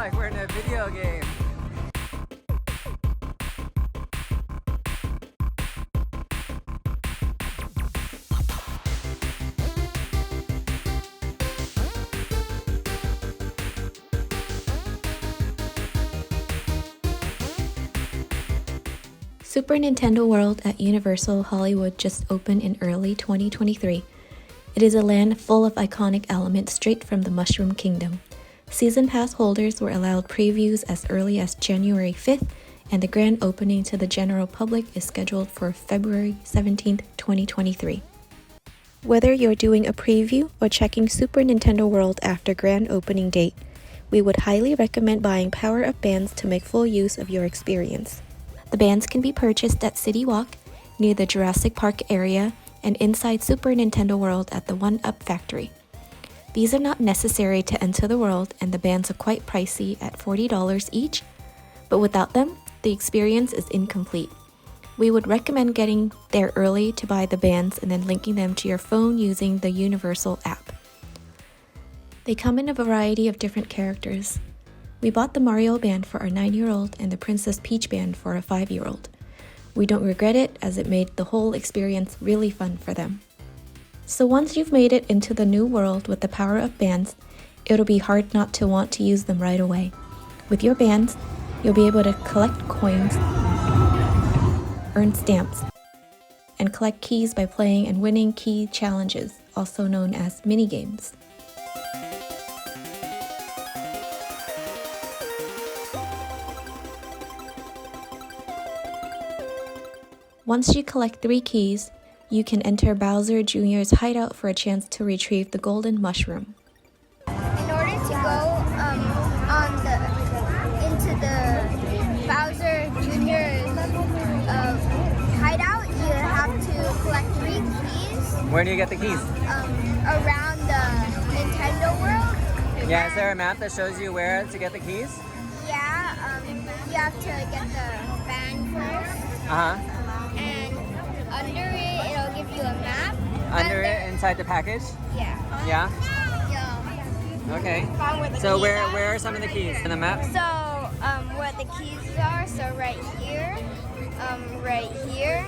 like we're in a video game. Super Nintendo World at Universal Hollywood just opened in early 2023. It is a land full of iconic elements straight from the Mushroom Kingdom. Season Pass holders were allowed previews as early as January 5th, and the grand opening to the general public is scheduled for February 17th, 2023. Whether you're doing a preview or checking Super Nintendo World after grand opening date, we would highly recommend buying power-up bands to make full use of your experience. The bands can be purchased at City Walk, near the Jurassic Park area, and inside Super Nintendo World at the 1-Up Factory. These are not necessary to enter the world, and the bands are quite pricey at $40 each, but without them, the experience is incomplete. We would recommend getting there early to buy the bands and then linking them to your phone using the Universal app. They come in a variety of different characters. We bought the Mario band for our 9-year-old and the Princess Peach band for our 5-year-old. We don't regret it, as it made the whole experience really fun for them. So once you've made it into the new world with the power-up bands, it'll be hard not to want to use them right away. With your bands, you'll be able to collect coins, earn stamps, and collect keys by playing and winning key challenges, also known as Minigames. Once you collect 3 keys, you can enter Bowser Jr.'s hideout for a chance to retrieve the golden mushroom. In order to go into the Bowser Jr.'s hideout, you have to collect 3 keys. Where do you get the keys? Around the Nintendo World. Yeah, is there a map that shows you where to get the keys? Yeah, you have to get the band first. Uh-huh. And under it, it'll give you a map. Under it, inside the package? Yeah. Yeah? Yeah. Okay. Found where the So keys where are. are some of the keys in the map? So, where the keys are, so right here, right here,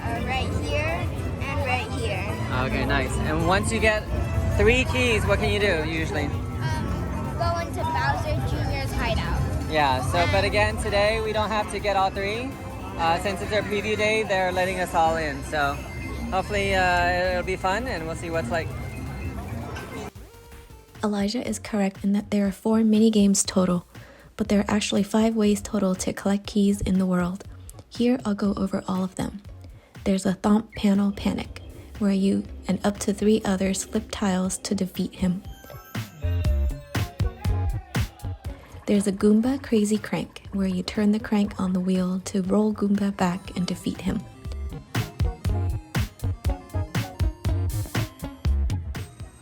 and right here. Okay, nice. And once you get 3 keys, what can you do usually? Go into Bowser Jr.'s hideout. Yeah, so but again, today we don't have to get all 3. Since it's our preview day, they're letting us all in. So hopefully it'll be fun and we'll see what's like. Elijah is correct in that there are 4 mini-games total, but there are actually 5 ways total to collect keys in the world. Here I'll go over all of them. There's a Thomp Panel Panic, where you and up to 3 others flip tiles to defeat him. There's a Goomba Crazy Crank, where you turn the crank on the wheel to roll Goomba back and defeat him.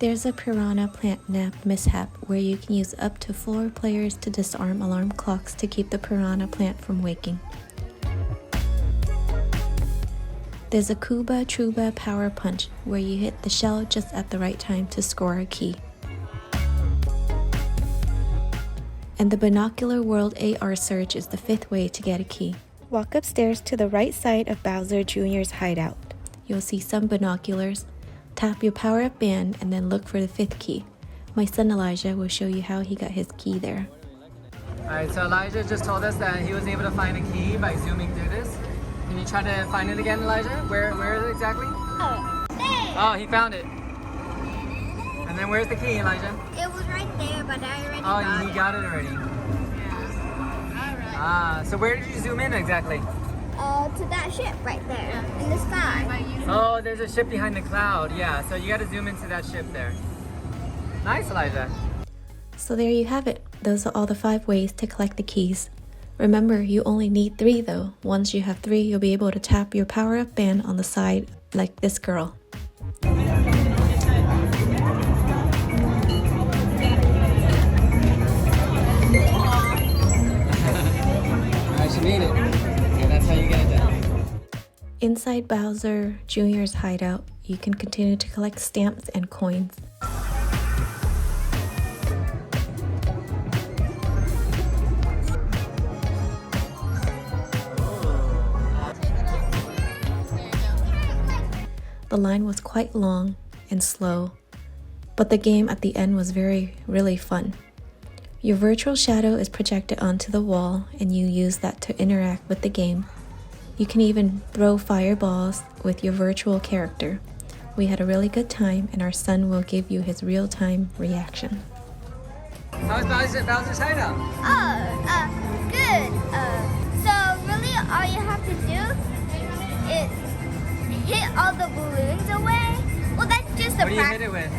There's a Piranha Plant Nap Mishap, where you can use up to 4 players to disarm alarm clocks to keep the piranha plant from waking. There's a Kooba Trooba Power Punch, where you hit the shell just at the right time to score a key. And the Binocular World AR Search is the 5th way to get a key. Walk upstairs to the right side of Bowser Jr.'s hideout. You'll see some binoculars. Tap your power-up band and then look for the 5th key. My son Elijah will show you how he got his key there. Alright, so Elijah just told us that he was able to find a key by zooming through this. Can you try to find it again, Elijah? Where is it exactly? Oh, he found it. And then where's the key, Elijah? It was right there, but I already got it. Oh, he got it already. Ah, so where did you zoom in exactly? To that ship right there in the sky. Oh, there's a ship behind the cloud. Yeah, so you got to zoom into that ship there. Nice, Elijah. So there you have it. Those are all the 5 ways to collect the keys. Remember, you only need 3 though. Once you have 3, you'll be able to tap your power-up band on the side like this girl. She made it. Yeah, that's how you get it done. Inside Bowser Jr.'s hideout, you can continue to collect stamps and coins. The line was quite long and slow, but the game at the end was really fun. Your virtual shadow is projected onto the wall and you use that to interact with the game. You can even throw fireballs with your virtual character. We had a really good time and our son will give you his real-time reaction. How was Bowser's Hideout? Good. So really all you have to do is hit all the balloons away. Well, that's just a What do you hit it with?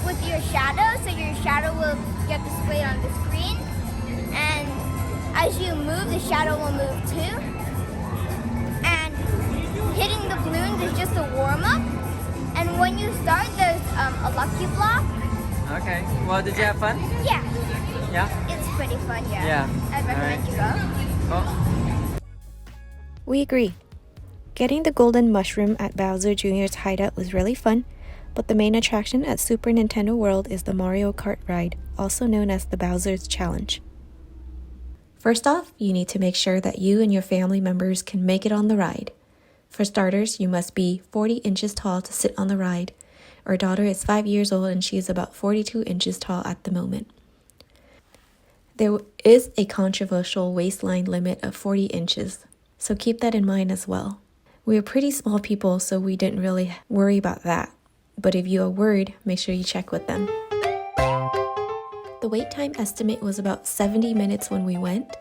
With your shadow, so your shadow will get displayed on the screen. And as you move, the shadow will move too. And hitting the balloons is just a warm-up. And when you start, there's a lucky block. Okay. Well, did you have fun? Yeah. Yeah? It's pretty fun, yeah. Yeah. I'd recommend you go. Cool. We agree. Getting the golden mushroom at Bowser Jr.'s hideout was really fun, but the main attraction at Super Nintendo World is the Mario Kart ride, also known as the Bowser's Challenge. First off, you need to make sure that you and your family members can make it on the ride. For starters, you must be 40 inches tall to sit on the ride. Our daughter is 5 years old and she is about 42 inches tall at the moment. There is a controversial waistline limit of 40 inches, so keep that in mind as well. We are pretty small people, so we didn't really worry about that. But if you are worried, make sure you check with them. The wait time estimate was about 70 minutes when we went,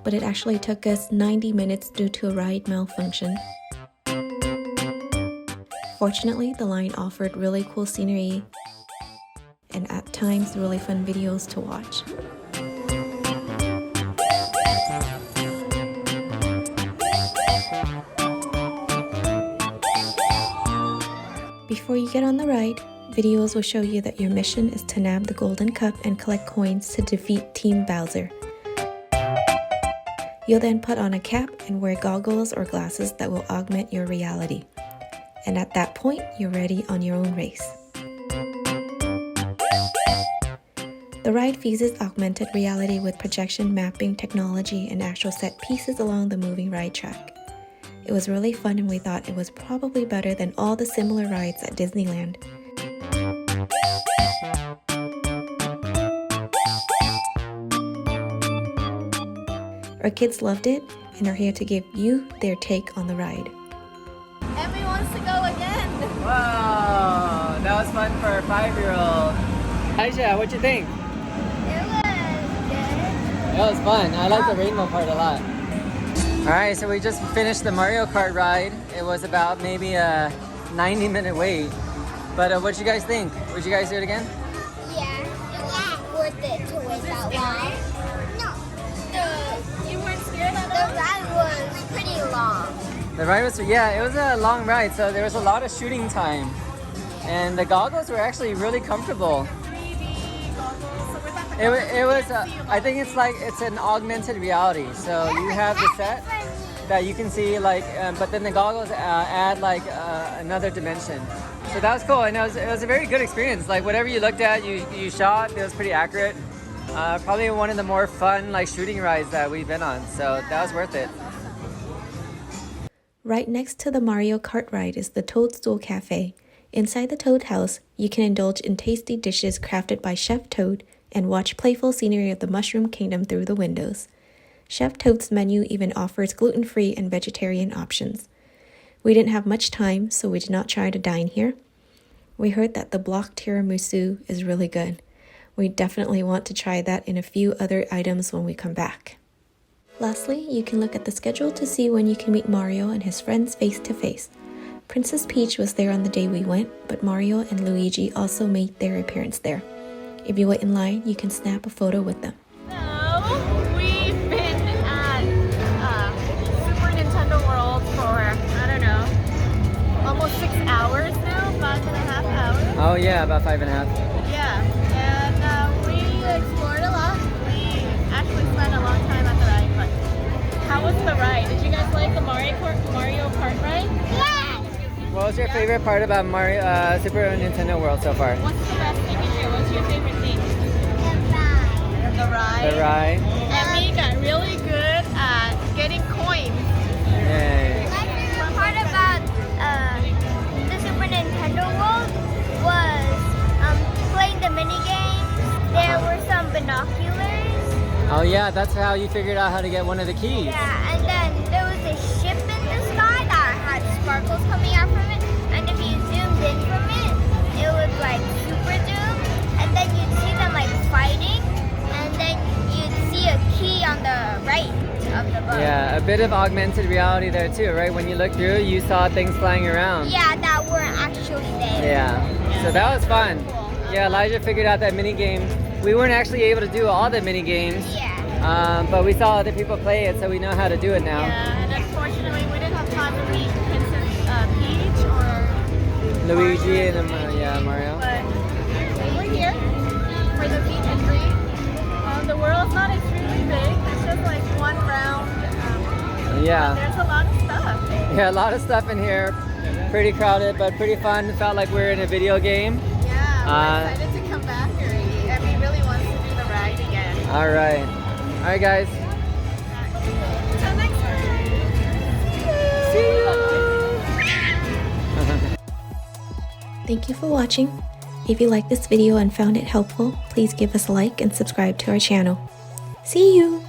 but it actually took us 90 minutes due to a ride malfunction. Fortunately, the line offered really cool scenery and at times really fun videos to watch. Before you get on the ride, videos will show you that your mission is to nab the golden cup and collect coins to defeat Team Bowser. You'll then put on a cap and wear goggles or glasses that will augment your reality. And at that point, you're ready on your own race. The ride fuses augmented reality with projection mapping technology and actual set pieces along the moving ride track. It was really fun and we thought it was probably better than all the similar rides at Disneyland. Our kids loved it and are here to give you their take on the ride. Emmy wants to go again. Wow, that was fun for a 5-year-old. Aisha, what'd you think? It was good. It was fun. I like the rainbow part a lot. Alright, so we just finished the Mario Kart ride. It was about maybe a 90-minute wait. But what'd you guys think? Would you guys do it again? Yeah, it was worth it to wait that long. No, you weren't scared at all? The ride was pretty long. The ride was, yeah, it was a long ride, so there was a lot of shooting time. And the goggles were actually really comfortable. It was I think it's an augmented reality. So you have the set that you can see but then the goggles add another dimension. So that was cool, and it was a very good experience. Like whatever you looked at, you shot. It was pretty accurate. Probably one of the more fun shooting rides that we've been on. So that was worth it. Right next to the Mario Kart ride is the Toadstool Cafe. Inside the Toad House, you can indulge in tasty dishes crafted by Chef Toad and watch playful scenery of the Mushroom Kingdom through the windows. Chef Toad's menu even offers gluten-free and vegetarian options. We didn't have much time, so we did not try to dine here. We heard that the block tiramisu is really good. We definitely want to try that and a few other items when we come back. Lastly, you can look at the schedule to see when you can meet Mario and his friends face to face. Princess Peach was there on the day we went, but Mario and Luigi also made their appearance there. If you wait in line, you can snap a photo with them. So, we've been at Super Nintendo World for, I don't know, almost 6 hours now, 5.5 hours. Oh yeah, about 5.5. Yeah, and we explored a lot. We actually spent a long time at the ride, but how was the ride? Did you guys like the Mario Kart ride? Yeah! What was your favorite part about Super Nintendo World so far? What's the best thing in here? What's your favorite thing? The ride. The ride. And we got really good at getting coins. Yay. My favorite part about yeah, that's how you figured out how to get one of the keys. Yeah, and then there was a ship in the sky that had sparkles coming out from it, and if you zoomed in from it, it was like super zoom, and then you'd see them like fighting, and then you'd see a key on the right of the boat. Yeah, a bit of augmented reality there too, right? When you looked through, you saw things flying around. Yeah, that weren't actually there. Yeah, so that was fun. Yeah, Elijah figured out that mini game. We weren't actually able to do all the mini games, but we saw other people play it, so we know how to do it now. Yeah, and unfortunately we didn't have time to meet Princess Peach or Luigi and Mario. But we're here for the meet and greet. The world's not extremely big. It's just like one round. Yeah. There's a lot of stuff. Yeah, a lot of stuff in here. Pretty crowded, but pretty fun. Felt like we're in a video game. Yeah, we're excited to come back here. Every really wants to do the ride again. All right. All right, guys. Until next time. See you. Thank you for watching. If you liked this video and found it helpful, please give us a like and subscribe to our channel. See you!